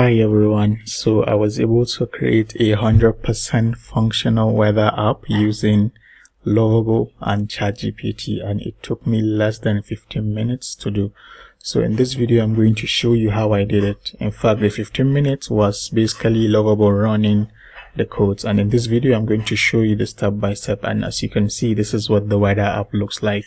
Hi everyone, so I was able to create a 100% functional weather app using Lovable and chatgpt, and it took me less than 15 minutes to do. So in this video I'm going to show you how I did it. In fact, the 15 minutes was basically Lovable running the codes, and in this video I'm going to show you the step by step, and as you can see, this is what the weather app looks like.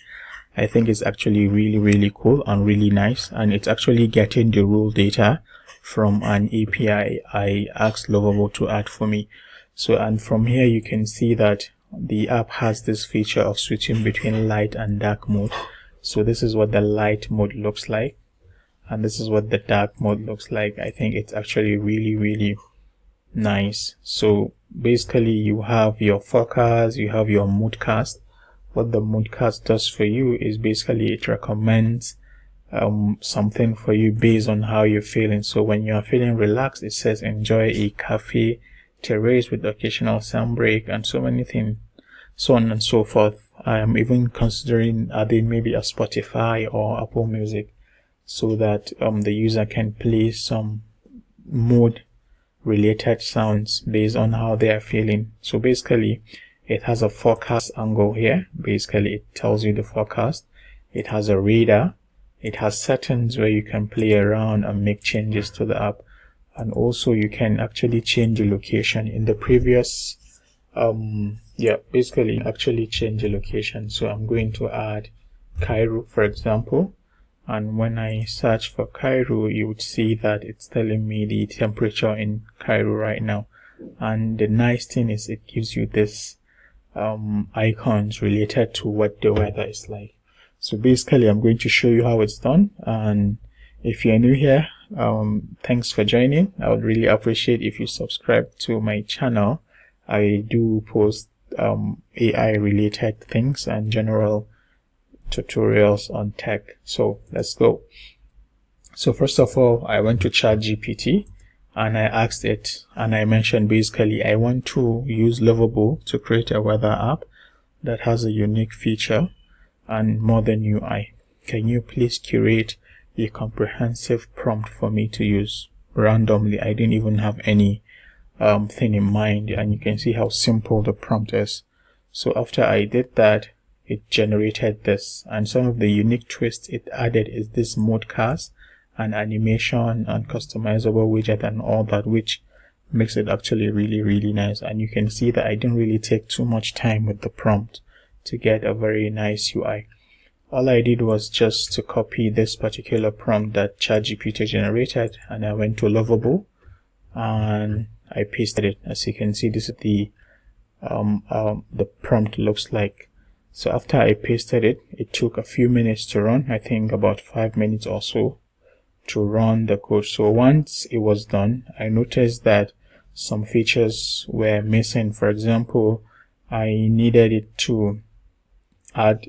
I think it's actually really cool and really nice, and it's actually getting the rule data from an API I asked Lovable to add for me. So, and from here you can see that the app has this feature of switching between light and dark mode. So this is what the light mode looks like, and this is what the dark mode looks like. I think it's actually really nice. So basically you have your forecast, you have your moodcast. What the moodcast does for you is basically it recommends something for you based on how you're feeling. So when you're feeling relaxed, it says enjoy a cafe terrace with occasional sun break and so many things, so on and so forth. I am even considering adding maybe a Spotify or Apple Music so that the user can play some mood related sounds based on how they are feeling. So basically it has a forecast angle here. Basically it tells you the forecast. It has a radar. It has settings where you can play around and make changes to the app, and also you can actually change the location. In the previous basically actually change the location. So I'm going to add Cairo, for example, and when I search for Cairo, you would see that it's telling me the temperature in Cairo right now. And the nice thing is it gives you this icons related to what the weather is like. So basically I'm going to show you how it's done, and if you're new here, thanks for joining. I would really appreciate if you subscribe to my channel. I do post AI related things and general tutorials on tech. So let's go. So first of all, I went to ChatGPT and I asked it, and I mentioned basically I want to use Lovable to create a weather app that has a unique feature and modern UI. Can you please curate a comprehensive prompt for me to use randomly? I didn't even have any thing in mind, and you can see how simple the prompt is. So after I did that, it generated this, and some of the unique twists it added is this modecast and animation and customizable widget and all that, which makes it actually really nice. And you can see that I didn't really take too much time with the prompt to get a very nice UI. All I did was just to copy this particular prompt that ChatGPT generated, and I went to Lovable and I pasted it. As you can see, this is the prompt looks like. So after I pasted it, it took a few minutes to run. I think about 5 minutes or so to run the code. So once it was done, I noticed that some features were missing. For example, I needed it to add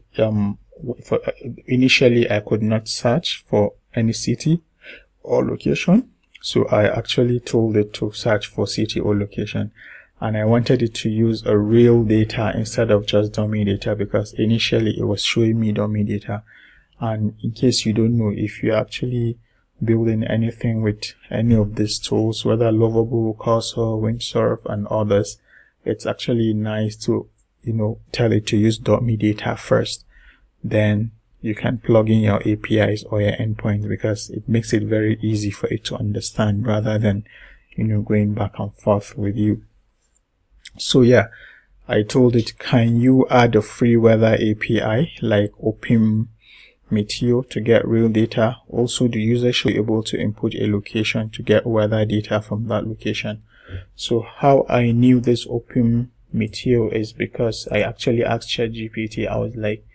initially I could not search for any city or location, so I actually told it to search for city or location, and I wanted it to use a real data instead of just dummy data, because initially it was showing me dummy data. And in case you don't know, if you're actually building anything with any of these tools, whether Lovable, Cursor, Windsurf and others, it's actually nice to tell it to use dummy data first. Then you can plug in your APIs or your endpoints, because it makes it very easy for it to understand rather than going back and forth with you. So yeah, I told it, can you add a free weather API like Open Meteor to get real data? Also, the user should be able to input a location to get weather data from that location. So how I knew this Open Meteor is because I actually asked ChatGPT. I was like,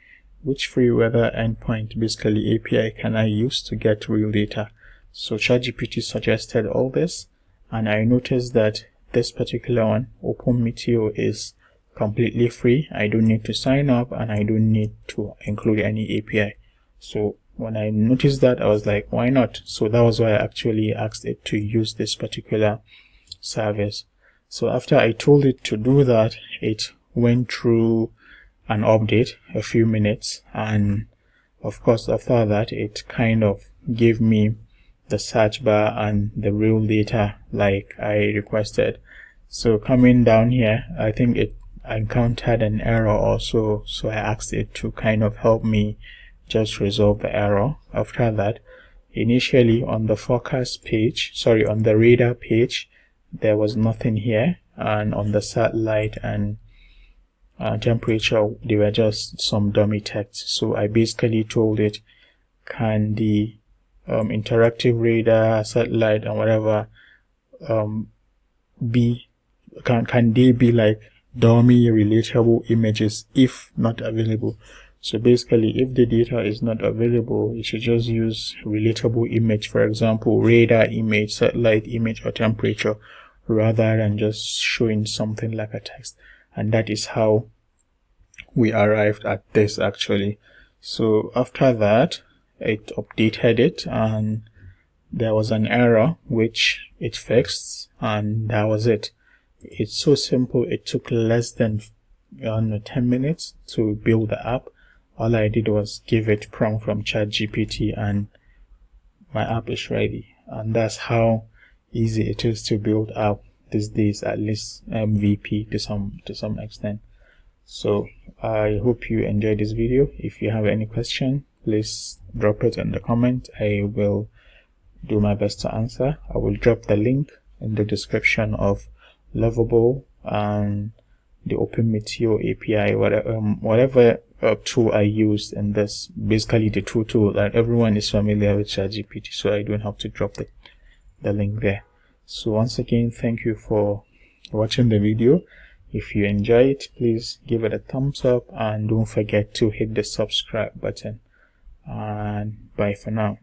which free weather endpoint, basically API, can I use to get real data? So ChatGPT suggested all this, and I noticed that this particular one, Open Meteor, is completely free. I don't need to sign up and I don't need to include any API. So when I noticed that, I was like, why not? So that was why I actually asked it to use this particular service. So after I told it to do that, it went through an update, a few minutes, and of course after that it kind of gave me the search bar and the real data like I requested. So coming down here, I think it encountered an error also, so I asked it to kind of help me just resolve the error. After that, initially on the forecast page, on the radar page, there was nothing here, and on the satellite and temperature, they were just some dummy text. So I basically told it, can the interactive radar, satellite, and whatever can they be like dummy relatable images if not available? So basically, if the data is not available, you should just use relatable image, for example, radar image, satellite image, or temperature, rather than just showing something like a text. And that is how we arrived at this actually. So after that, it updated it and there was an error which it fixed, and that was it. It's so simple. It took less than 10 minutes to build the app. All I did was give it prompt from ChatGPT and my app is ready. And that's how easy it is to build app these days, at least MVP to some extent. So I hope you enjoyed this video. If you have any question, please drop it in the comment. I will do my best to answer. I will drop the link in the description of Lovable and the OpenMeteor API, whatever tool I used in this. Basically the tool that everyone is familiar with, ChatGPT, so I don't have to drop the link there. So once again, thank you for watching the video. If you enjoy it, please give it a thumbs up and don't forget to hit the subscribe button. And bye for now.